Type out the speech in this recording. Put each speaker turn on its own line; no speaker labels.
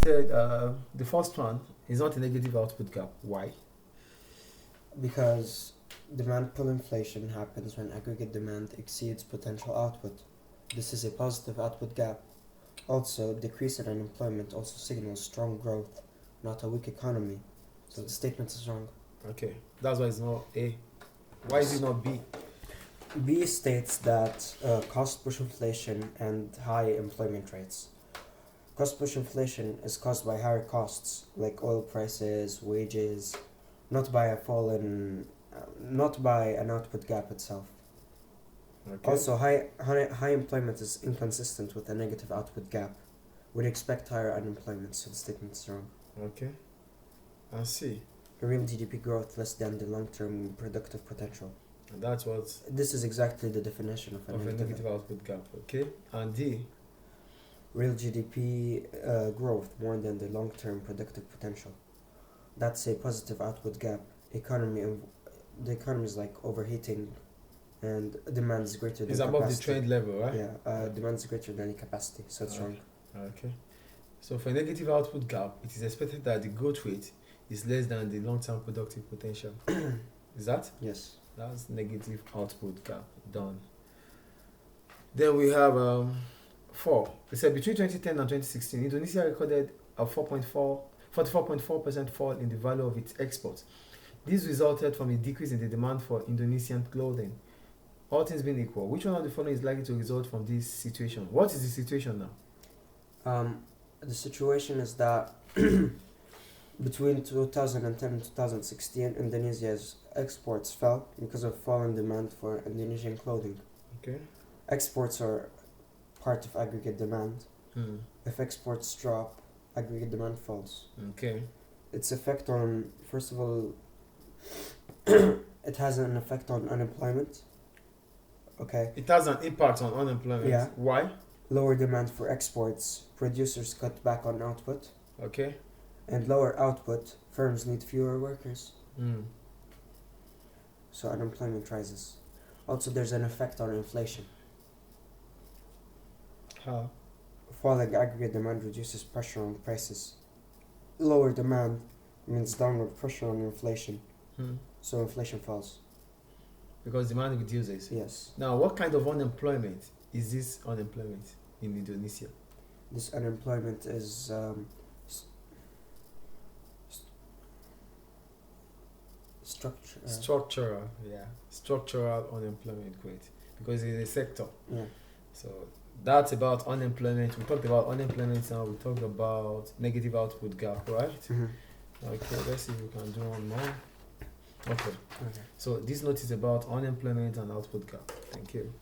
said the first one is not a negative output gap. Why?
Because demand pull inflation happens when aggregate demand exceeds potential output. This is a positive output gap. Also, decrease in unemployment also signals strong growth, not a weak economy. So the statement is wrong.
Okay, that's why it's not A. Why is it not B?
B states that cost push inflation and high employment rates. Cost push inflation is caused by higher costs like oil prices, wages, not by an output gap itself.
Okay.
Also, high employment is inconsistent with a negative output gap. We'd expect higher unemployment, so the statement is wrong.
Okay. I see.
Real GDP growth less than the long-term productive potential.
And that's what
This is exactly the definition of a
negative output gap. Okay. And D.
Real GDP growth more than the long-term productive potential. That's a positive output gap. The economy is like overheating, and demand is greater than
It's
capacity.
above the trend level, right?
Yeah, demand is greater than the capacity, so it's wrong.
Okay. So for a negative output gap, it is expected that the growth rate is less than the long-term productive potential. Is that?
Yes.
That's negative output gap. Done. Then we have 4. It said between 2010 and 2016, Indonesia recorded a 44.4% fall in the value of its exports. This resulted from a decrease in the demand for Indonesian clothing. All things being equal, which one of the following is likely to result from this situation? What is the situation now?
The situation is that between 2010 and 2016, Indonesia's exports fell because of falling demand for Indonesian clothing.
Okay.
Exports are part of aggregate demand. If exports drop, aggregate demand falls.
Okay.
Its effect on, first of all, it has an effect on unemployment. Okay.
It has an impact on unemployment.
Yeah.
Why?
Lower demand for exports, producers cut back on output.
Okay.
And lower output, firms need fewer workers. So unemployment rises. Also, there's an effect on inflation.
How?
Falling aggregate demand reduces pressure on prices. Lower demand means downward pressure on inflation. So inflation falls.
Because demand reduces.
Yes.
Now, what kind of unemployment is this unemployment in Indonesia?
This unemployment is
structural. Yeah. Structural unemployment rate. Because it's a sector.
Yeah.
So that's about unemployment. We talked about unemployment now. We talked about negative output gap, right? Okay, let's see if we can do one more. Okay. So this note is about unemployment and output gap. Thank you.